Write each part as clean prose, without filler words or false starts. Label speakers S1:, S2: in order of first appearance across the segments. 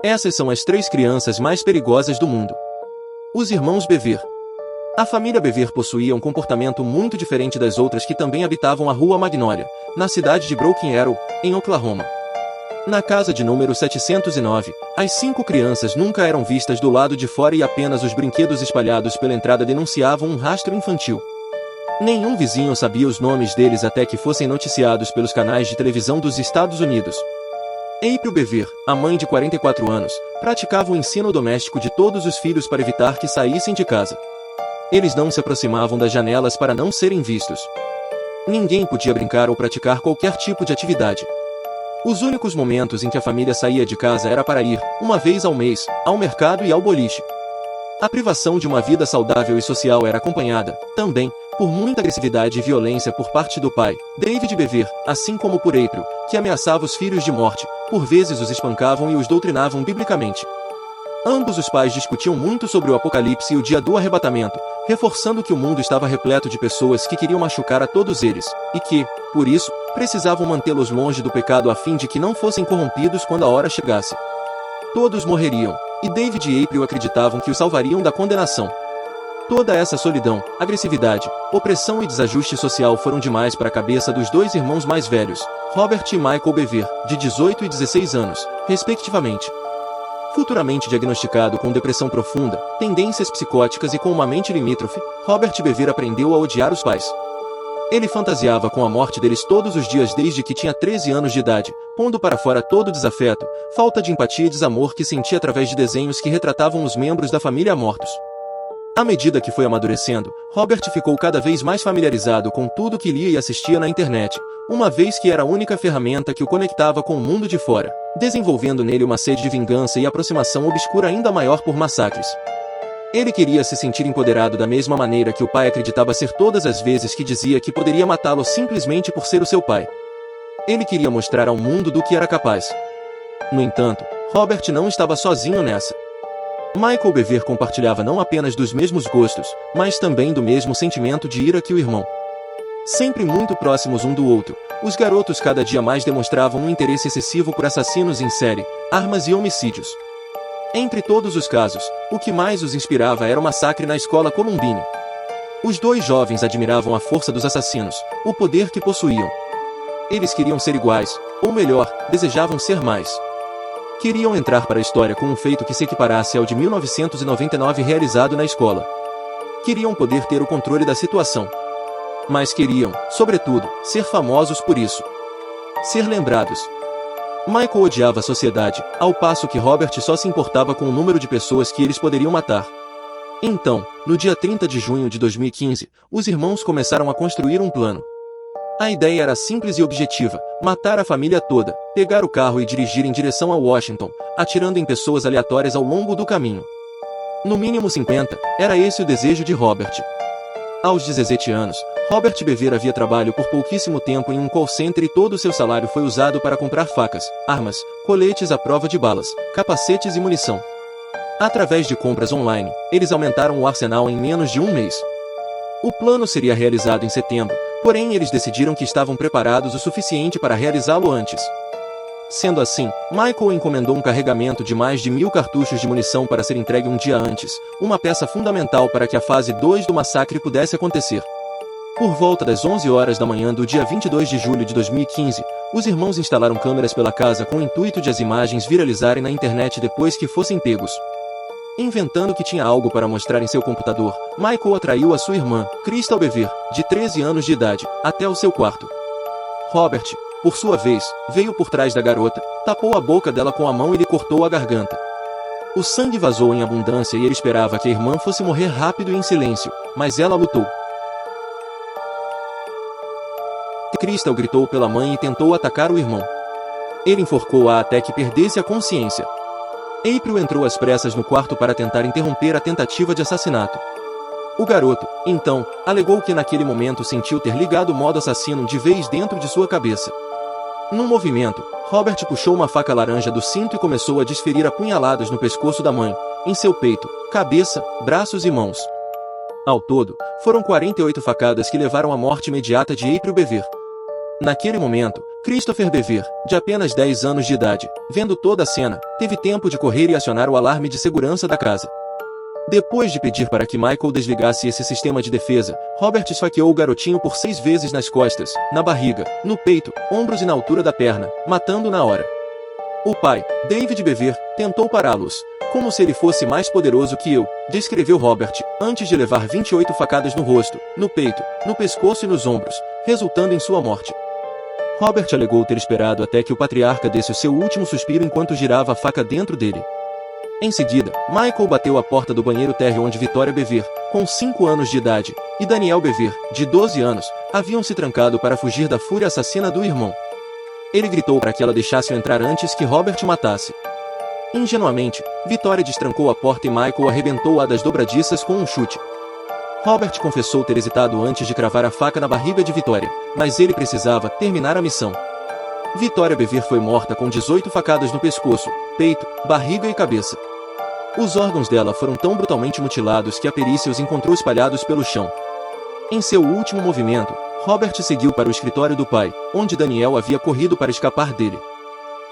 S1: Essas são as 3 crianças mais perigosas do mundo. Os irmãos Bever. A família Bever possuía um comportamento muito diferente das outras que também habitavam a Rua Magnolia, na cidade de Broken Arrow, em Oklahoma. Na casa de número 709, as 5 crianças nunca eram vistas do lado de fora e apenas os brinquedos espalhados pela entrada denunciavam um rastro infantil. Nenhum vizinho sabia os nomes deles até que fossem noticiados pelos canais de televisão dos Estados Unidos. April Bever, a mãe de 44 anos, praticava o ensino doméstico de todos os filhos para evitar que saíssem de casa. Eles não se aproximavam das janelas para não serem vistos. Ninguém podia brincar ou praticar qualquer tipo de atividade. Os únicos momentos em que a família saía de casa era para ir, uma vez ao mês, ao mercado e ao boliche. A privação de uma vida saudável e social era acompanhada, também, por muita agressividade e violência por parte do pai, David Bever, assim como por April, que ameaçava os filhos de morte, por vezes os espancavam e os doutrinavam biblicamente. Ambos os pais discutiam muito sobre o apocalipse e o dia do arrebatamento, reforçando que o mundo estava repleto de pessoas que queriam machucar a todos eles, e que, por isso, precisavam mantê-los longe do pecado a fim de que não fossem corrompidos quando a hora chegasse. Todos morreriam, e David e April acreditavam que os salvariam da condenação. Toda essa solidão, agressividade, opressão e desajuste social foram demais para a cabeça dos 2 irmãos mais velhos, Robert e Michael Bever, de 18 e 16 anos, respectivamente. Futuramente diagnosticado com depressão profunda, tendências psicóticas e com uma mente limítrofe, Robert Bever aprendeu a odiar os pais. Ele fantasiava com a morte deles todos os dias desde que tinha 13 anos de idade, pondo para fora todo o desafeto, falta de empatia e desamor que sentia através de desenhos que retratavam os membros da família mortos. À medida que foi amadurecendo, Robert ficou cada vez mais familiarizado com tudo que lia e assistia na internet, uma vez que era a única ferramenta que o conectava com o mundo de fora, desenvolvendo nele uma sede de vingança e aproximação obscura ainda maior por massacres. Ele queria se sentir empoderado da mesma maneira que o pai acreditava ser todas as vezes que dizia que poderia matá-lo simplesmente por ser o seu pai. Ele queria mostrar ao mundo do que era capaz. No entanto, Robert não estava sozinho nessa. Michael Bever compartilhava não apenas dos mesmos gostos, mas também do mesmo sentimento de ira que o irmão. Sempre muito próximos um do outro, os garotos cada dia mais demonstravam um interesse excessivo por assassinos em série, armas e homicídios. Entre todos os casos, o que mais os inspirava era o massacre na escola Columbine. Os 2 jovens admiravam a força dos assassinos, o poder que possuíam. Eles queriam ser iguais, ou melhor, desejavam ser mais. Queriam entrar para a história com um feito que se equiparasse ao de 1999 realizado na escola. Queriam poder ter o controle da situação. Mas queriam, sobretudo, ser famosos por isso. Ser lembrados. Michael odiava a sociedade, ao passo que Robert só se importava com o número de pessoas que eles poderiam matar. Então, no dia 30 de junho de 2015, os irmãos começaram a construir um plano. A ideia era simples e objetiva: matar a família toda, pegar o carro e dirigir em direção a Washington, atirando em pessoas aleatórias ao longo do caminho. No mínimo 50, era esse o desejo de Robert. Aos 17 anos, Robert Bever havia trabalhado por pouquíssimo tempo em um call center e todo o seu salário foi usado para comprar facas, armas, coletes à prova de balas, capacetes e munição. Através de compras online, eles aumentaram o arsenal em menos de um mês. O plano seria realizado em setembro, porém eles decidiram que estavam preparados o suficiente para realizá-lo antes. Sendo assim, Michael encomendou um carregamento de mais de 1000 cartuchos de munição para ser entregue um dia antes, uma peça fundamental para que a fase 2 do massacre pudesse acontecer. Por volta das 11 horas da manhã do dia 22 de julho de 2015, os irmãos instalaram câmeras pela casa com o intuito de as imagens viralizarem na internet depois que fossem pegos. Inventando que tinha algo para mostrar em seu computador, Michael atraiu a sua irmã, Crystal Bever, de 13 anos de idade, até o seu quarto. Robert, por sua vez, veio por trás da garota, tapou a boca dela com a mão e lhe cortou a garganta. O sangue vazou em abundância e ele esperava que a irmã fosse morrer rápido e em silêncio, mas ela lutou. Crystal gritou pela mãe e tentou atacar o irmão. Ele enforcou-a até que perdesse a consciência. April entrou às pressas no quarto para tentar interromper a tentativa de assassinato. O garoto, então, alegou que naquele momento sentiu ter ligado o modo assassino de vez dentro de sua cabeça. Num movimento, Robert puxou uma faca laranja do cinto e começou a desferir apunhaladas no pescoço da mãe, em seu peito, cabeça, braços e mãos. Ao todo, foram 48 facadas que levaram à morte imediata de April Bever. Naquele momento, Christopher Bever, de apenas 10 anos de idade, vendo toda a cena, teve tempo de correr e acionar o alarme de segurança da casa. Depois de pedir para que Michael desligasse esse sistema de defesa, Robert esfaqueou o garotinho por 6 vezes nas costas, na barriga, no peito, ombros e na altura da perna, matando-o na hora. O pai, David Bever, tentou pará-los, como se ele fosse mais poderoso que eu, descreveu Robert, antes de levar 28 facadas no rosto, no peito, no pescoço e nos ombros, resultando em sua morte. Robert alegou ter esperado até que o patriarca desse o seu último suspiro enquanto girava a faca dentro dele. Em seguida, Michael bateu a porta do banheiro térreo onde Victoria Bever, com 5 anos de idade, e Daniel Bever, de 12 anos, haviam se trancado para fugir da fúria assassina do irmão. Ele gritou para que ela deixasse-o entrar antes que Robert o matasse. Ingenuamente, Victoria destrancou a porta e Michael arrebentou-a das dobradiças com um chute. Robert confessou ter hesitado antes de cravar a faca na barriga de Victoria, mas ele precisava terminar a missão. Victoria Bever foi morta com 18 facadas no pescoço, peito, barriga e cabeça. Os órgãos dela foram tão brutalmente mutilados que a perícia os encontrou espalhados pelo chão. Em seu último movimento, Robert seguiu para o escritório do pai, onde Daniel havia corrido para escapar dele.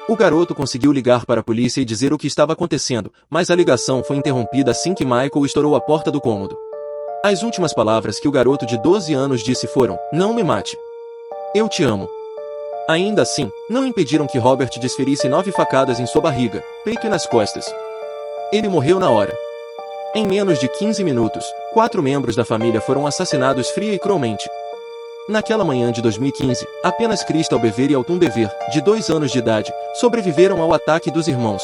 S1: O garoto conseguiu ligar para a polícia e dizer o que estava acontecendo, mas a ligação foi interrompida assim que Michael estourou a porta do cômodo. As últimas palavras que o garoto de 12 anos disse foram: "Não me mate. Eu te amo." Ainda assim, não impediram que Robert desferisse 9 facadas em sua barriga, peito e nas costas. Ele morreu na hora. Em menos de 15 minutos, 4 membros da família foram assassinados fria e cruelmente. Naquela manhã de 2015, apenas Crystal Bever e Alton Bever, de 2 anos de idade, sobreviveram ao ataque dos irmãos.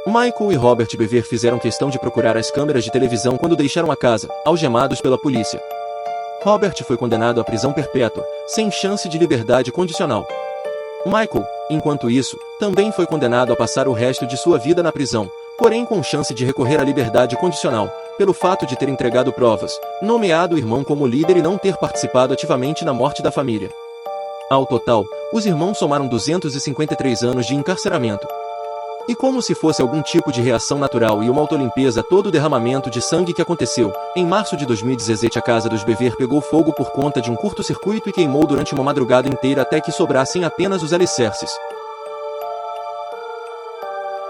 S1: Michael e Robert Bever fizeram questão de procurar as câmeras de televisão quando deixaram a casa, algemados pela polícia. Robert foi condenado à prisão perpétua, sem chance de liberdade condicional. Michael, enquanto isso, também foi condenado a passar o resto de sua vida na prisão, porém com chance de recorrer à liberdade condicional, pelo fato de ter entregado provas, nomeado o irmão como líder e não ter participado ativamente na morte da família. Ao total, os irmãos somaram 253 anos de encarceramento. E como se fosse algum tipo de reação natural e uma autolimpeza a todo o derramamento de sangue que aconteceu, em março de 2017 a casa dos Bever pegou fogo por conta de um curto-circuito e queimou durante uma madrugada inteira até que sobrassem apenas os alicerces.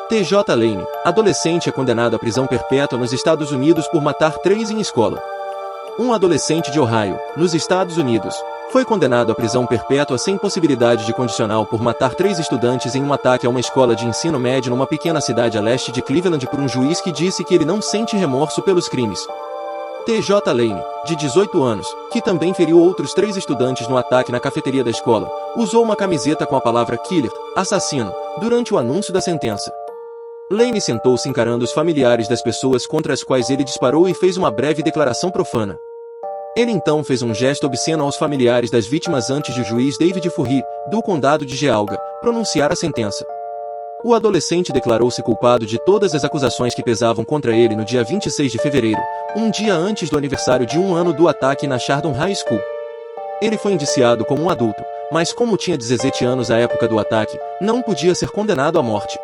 S1: T.J. Lane, adolescente é condenado à prisão perpétua nos Estados Unidos por matar 3 em escola. Um adolescente de Ohio, nos Estados Unidos, foi condenado à prisão perpétua sem possibilidade de condicional por matar 3 estudantes em um ataque a uma escola de ensino médio numa pequena cidade a leste de Cleveland por um juiz que disse que ele não sente remorso pelos crimes. T.J. Lane, de 18 anos, que também feriu outros 3 estudantes no ataque na cafeteria da escola, usou uma camiseta com a palavra killer, assassino, durante o anúncio da sentença. Lane sentou-se encarando os familiares das pessoas contra as quais ele disparou e fez uma breve declaração profana. Ele então fez um gesto obsceno aos familiares das vítimas antes de o juiz David Furry, do condado de Geauga, pronunciar a sentença. O adolescente declarou-se culpado de todas as acusações que pesavam contra ele no dia 26 de fevereiro, um dia antes do aniversário de 1 ano do ataque na Chardon High School. Ele foi indiciado como um adulto, mas como tinha 17 anos à época do ataque, não podia ser condenado à morte.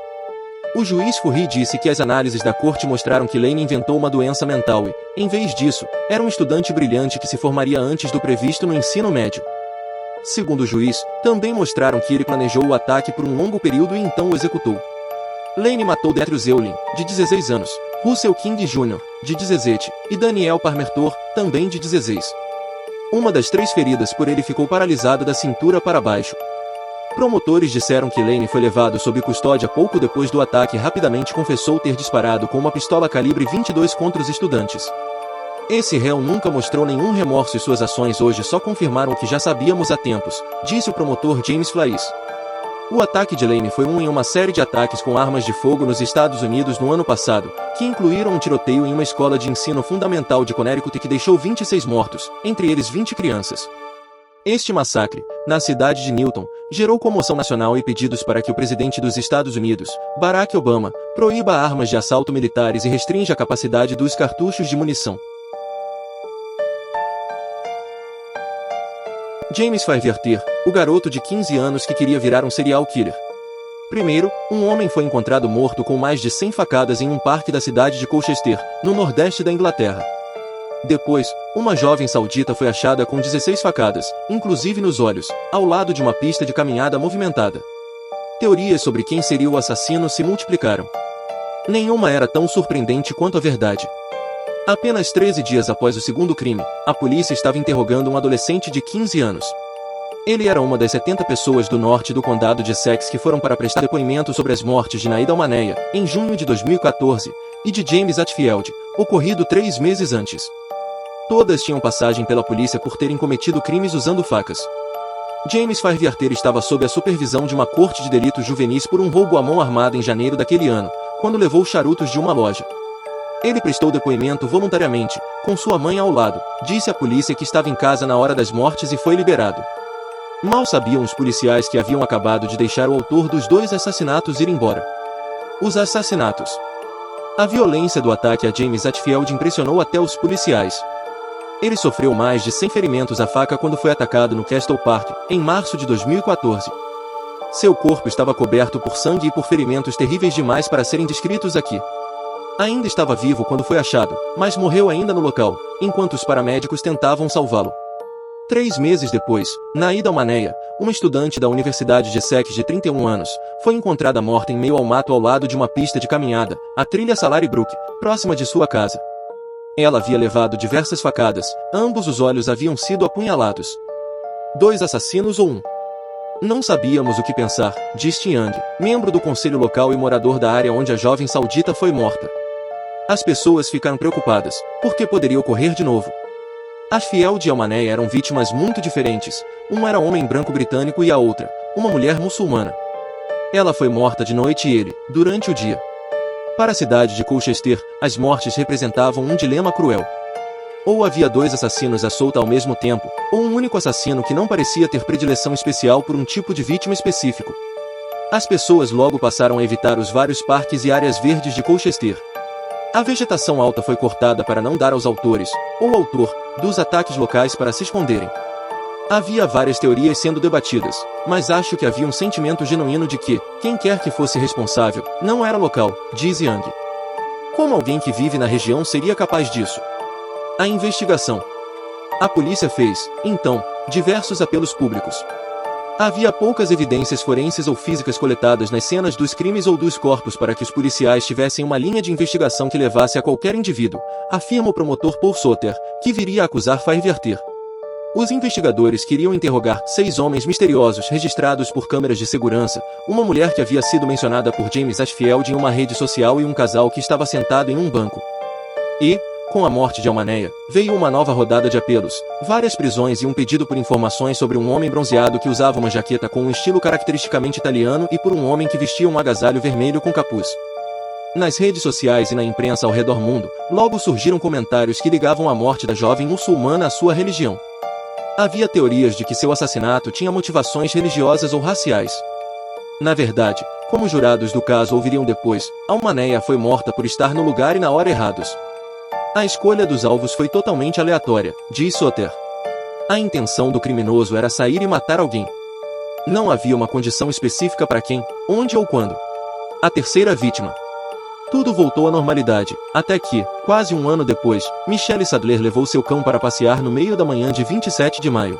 S1: O juiz Furry disse que as análises da corte mostraram que Lane inventou uma doença mental e, em vez disso, era um estudante brilhante que se formaria antes do previsto no ensino médio. Segundo o juiz, também mostraram que ele planejou o ataque por um longo período e então o executou. Lane matou Demetrius Eulin, de 16 anos, Russell King Jr., de 17, e Daniel Parmertor, também de 16. Uma das 3 feridas por ele ficou paralisada da cintura para baixo. Promotores disseram que Lane foi levado sob custódia pouco depois do ataque e rapidamente confessou ter disparado com uma pistola calibre 22 contra os estudantes. Esse réu nunca mostrou nenhum remorso e suas ações hoje só confirmaram o que já sabíamos há tempos, disse o promotor James Flais. O ataque de Lane foi em uma série de ataques com armas de fogo nos Estados Unidos no ano passado, que incluíram um tiroteio em uma escola de ensino fundamental de Connecticut que deixou 26 mortos, entre eles 20 crianças. Este massacre, na cidade de Newton, gerou comoção nacional e pedidos para que o presidente dos Estados Unidos, Barack Obama, proíba armas de assalto militares e restrinja a capacidade dos cartuchos de munição. James Fairverter, o garoto de 15 anos que queria virar um serial killer. Primeiro, um homem foi encontrado morto com mais de 100 facadas em um parque da cidade de Colchester, no nordeste da Inglaterra. Depois, uma jovem saudita foi achada com 16 facadas, inclusive nos olhos, ao lado de uma pista de caminhada movimentada. Teorias sobre quem seria o assassino se multiplicaram. Nenhuma era tão surpreendente quanto a verdade. Apenas 13 dias após o segundo crime, a polícia estava interrogando um adolescente de 15 anos. Ele era uma das 70 pessoas do norte do condado de Essex que foram para prestar depoimento sobre as mortes de Naida Almaneia, em junho de 2014, e de James Hetfield, ocorrido 3 meses antes. Todas tinham passagem pela polícia por terem cometido crimes usando facas. James Fairviarter estava sob a supervisão de uma corte de delitos juvenis por um roubo à mão armada em janeiro daquele ano, quando levou charutos de uma loja. Ele prestou depoimento voluntariamente, com sua mãe ao lado, disse à polícia que estava em casa na hora das mortes e foi liberado. Mal sabiam os policiais que haviam acabado de deixar o autor dos 2 assassinatos ir embora. Os assassinatos. A violência do ataque a James Hetfield impressionou até os policiais. Ele sofreu mais de 100 ferimentos à faca quando foi atacado no Castle Park, em março de 2014. Seu corpo estava coberto por sangue e por ferimentos terríveis demais para serem descritos aqui. Ainda estava vivo quando foi achado, mas morreu ainda no local, enquanto os paramédicos tentavam salvá-lo. 3 meses depois, Naida Almaneia, uma estudante da Universidade de Essex de 31 anos, foi encontrada morta em meio ao mato ao lado de uma pista de caminhada, a trilha Salary Brook, próxima de sua casa. Ela havia levado diversas facadas, ambos os olhos haviam sido apunhalados. 2 assassinos ou 1? Não sabíamos o que pensar, disse Yang, membro do conselho local e morador da área onde a jovem saudita foi morta. As pessoas ficaram preocupadas, porque poderia ocorrer de novo. Hetfield e Almaneia eram vítimas muito diferentes. Um era homem branco britânico e a outra, uma mulher muçulmana. Ela foi morta de noite e ele, durante o dia. Para a cidade de Colchester, as mortes representavam um dilema cruel. Ou havia 2 assassinos à solta ao mesmo tempo, ou um único assassino que não parecia ter predileção especial por um tipo de vítima específico. As pessoas logo passaram a evitar os vários parques e áreas verdes de Colchester. A vegetação alta foi cortada para não dar aos autores, ou autor, dos ataques locais para se esconderem. Havia várias teorias sendo debatidas, mas acho que havia um sentimento genuíno de que, quem quer que fosse responsável, não era local, diz Yang. Como alguém que vive na região seria capaz disso? A investigação. A polícia fez, então, diversos apelos públicos. Havia poucas evidências forenses ou físicas coletadas nas cenas dos crimes ou dos corpos para que os policiais tivessem uma linha de investigação que levasse a qualquer indivíduo, afirma o promotor Paul Soter, que viria a acusar Fairviarter. Os investigadores queriam interrogar 6 homens misteriosos registrados por câmeras de segurança, uma mulher que havia sido mencionada por James Hetfield em uma rede social e um casal que estava sentado em um banco. E, com a morte de Almaneia, veio uma nova rodada de apelos, várias prisões e um pedido por informações sobre um homem bronzeado que usava uma jaqueta com um estilo caracteristicamente italiano e por um homem que vestia um agasalho vermelho com capuz. Nas redes sociais e na imprensa ao redor do mundo, logo surgiram comentários que ligavam a morte da jovem muçulmana à sua religião. Havia teorias de que seu assassinato tinha motivações religiosas ou raciais. Na verdade, como os jurados do caso ouviriam depois, Almaneia foi morta por estar no lugar e na hora errados. A escolha dos alvos foi totalmente aleatória, diz Soter. A intenção do criminoso era sair e matar alguém. Não havia uma condição específica para quem, onde ou quando. A terceira vítima. Tudo voltou à normalidade, até que, quase um ano depois, Michelle Sadler levou seu cão para passear no meio da manhã de 27 de maio.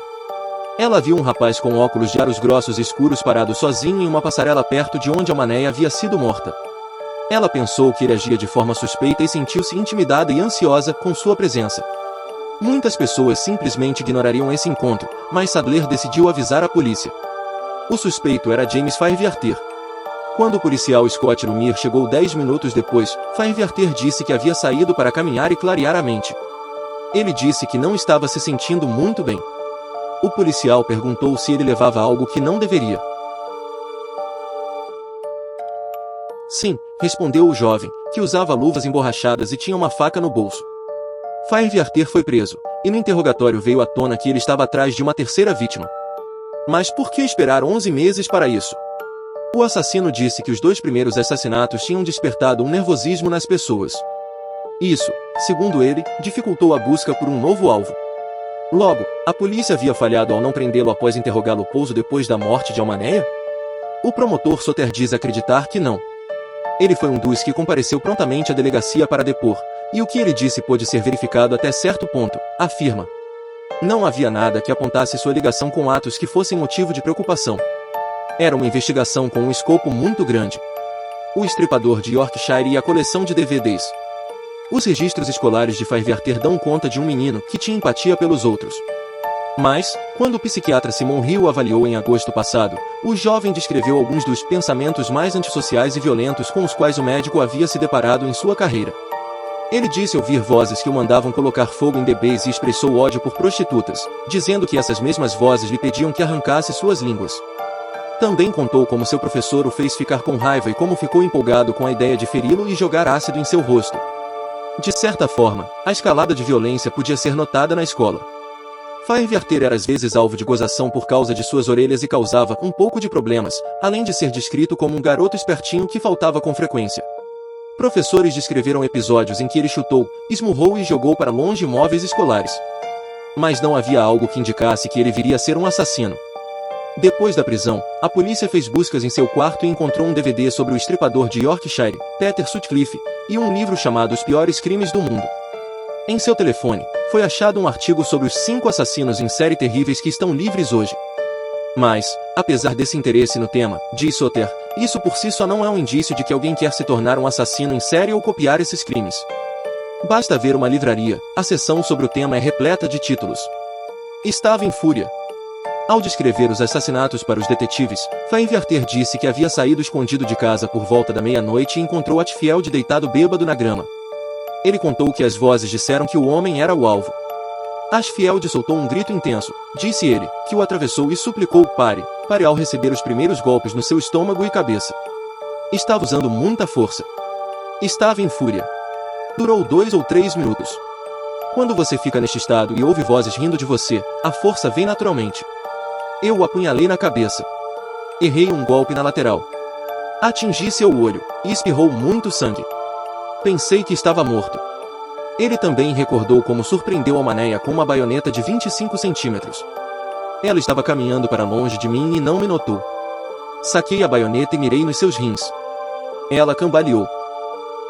S1: Ela viu um rapaz com óculos de aros grossos escuros parado sozinho em uma passarela perto de onde Almaneia havia sido morta. Ela pensou que ele agia de forma suspeita e sentiu-se intimidada e ansiosa com sua presença. Muitas pessoas simplesmente ignorariam esse encontro, mas Sadler decidiu avisar a polícia. O suspeito era James Fairviarter. Quando o policial Scott Lumir chegou 10 minutos depois, Fairviarter disse que havia saído para caminhar e clarear a mente. Ele disse que não estava se sentindo muito bem. O policial perguntou se ele levava algo que não deveria. Sim, respondeu o jovem, que usava luvas emborrachadas e tinha uma faca no bolso. Fairviarter foi preso, e no interrogatório veio à tona que ele estava atrás de uma terceira vítima. Mas por que esperar 11 meses para isso? O assassino disse que os 2 primeiros assassinatos tinham despertado um nervosismo nas pessoas. Isso, segundo ele, dificultou a busca por um novo alvo. Logo, a polícia havia falhado ao não prendê-lo após interrogá-lo pouso depois da morte de Almaneia? O promotor Soter diz acreditar que não. Ele foi um dos que compareceu prontamente à delegacia para depor, E o que ele disse pôde ser verificado até certo ponto, afirma. Não havia nada que apontasse sua ligação com atos que fossem motivo de preocupação. Era uma investigação com um escopo muito grande. O Estripador de Yorkshire e a coleção de DVDs. Os registros escolares de Firewater dão conta de um menino que tinha empatia pelos outros. Mas, quando o psiquiatra Simon Hill o avaliou em agosto passado, o jovem descreveu alguns dos pensamentos mais antissociais e violentos com os quais o médico havia se deparado em sua carreira. Ele disse ouvir vozes que o mandavam colocar fogo em bebês e expressou ódio por prostitutas, dizendo que essas mesmas vozes lhe pediam que arrancasse suas línguas. Também contou como seu professor o fez ficar com raiva e como ficou empolgado com a ideia de feri-lo e jogar ácido em seu rosto. De certa forma, a escalada de violência podia ser notada na escola. Firewater era às vezes alvo de gozação por causa de suas orelhas e causava um pouco de problemas, além de ser descrito como um garoto espertinho que faltava com frequência. Professores descreveram episódios em que ele chutou, esmurrou e jogou para longe móveis escolares. Mas não havia algo que indicasse que ele viria a ser um assassino. Depois da prisão, a polícia fez buscas em seu quarto e encontrou um DVD sobre o Estripador de Yorkshire, Peter Sutcliffe, e um livro chamado Os Piores Crimes do Mundo. Em seu telefone, foi achado um artigo sobre os 5 assassinos em série terríveis que estão livres hoje. Mas, apesar desse interesse no tema, diz Soter, isso por si só não é um indício de que alguém quer se tornar um assassino em série ou copiar esses crimes. Basta ver uma livraria, a seção sobre o tema é repleta de títulos. Estava em fúria. Ao descrever os assassinatos para os detetives, Firewater disse que havia saído escondido de casa por volta da meia-noite e encontrou Atfield deitado bêbado na grama. Ele contou que as vozes disseram que o homem era o alvo. Ashfield soltou um grito intenso, disse ele, que o atravessou e suplicou pare ao receber os primeiros golpes no seu estômago e cabeça. Estava usando muita força. Estava em fúria. Durou 2 ou 3 minutos. Quando você fica neste estado e ouve vozes rindo de você, a força vem naturalmente. Eu o apunhalei na cabeça. Errei um golpe na lateral. Atingi seu olho, e espirrou muito sangue. Pensei que estava morto. Ele também recordou como surpreendeu a manéia com uma baioneta de 25 centímetros. Ela estava caminhando para longe de mim e não me notou. Saquei a baioneta e mirei nos seus rins. Ela cambaleou.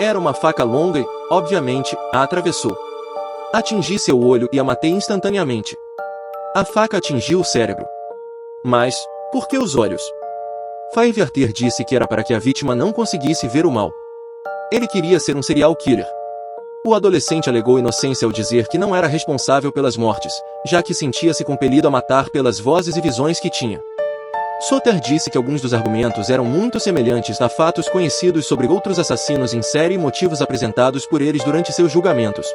S1: Era uma faca longa e, obviamente, a atravessou. Atingi seu olho e a matei instantaneamente. A faca atingiu o cérebro. Mas, por que os olhos? Firewater disse que era para que a vítima não conseguisse ver o mal. Ele queria ser um serial killer. O adolescente alegou inocência ao dizer que não era responsável pelas mortes, já que sentia-se compelido a matar pelas vozes e visões que tinha. Soter disse que alguns dos argumentos eram muito semelhantes a fatos conhecidos sobre outros assassinos em série e motivos apresentados por eles durante seus julgamentos.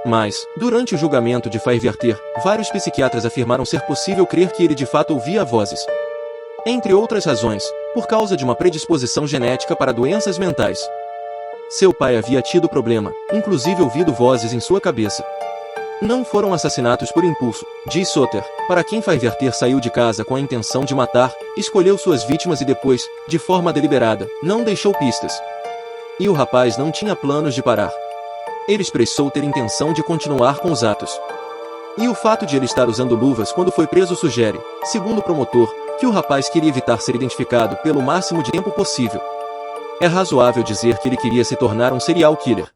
S1: Mas, durante o julgamento de Firewater, vários psiquiatras afirmaram ser possível crer que ele de fato ouvia vozes. Entre outras razões, por causa de uma predisposição genética para doenças mentais. Seu pai havia tido problema, inclusive ouvido vozes em sua cabeça. Não foram assassinatos por impulso, diz Soter, para quem Firewater saiu de casa com a intenção de matar, escolheu suas vítimas e depois, de forma deliberada, não deixou pistas. E o rapaz não tinha planos de parar. Ele expressou ter intenção de continuar com os atos. E o fato de ele estar usando luvas quando foi preso sugere, segundo o promotor, que o rapaz queria evitar ser identificado pelo máximo de tempo possível. É razoável dizer que ele queria se tornar um serial killer.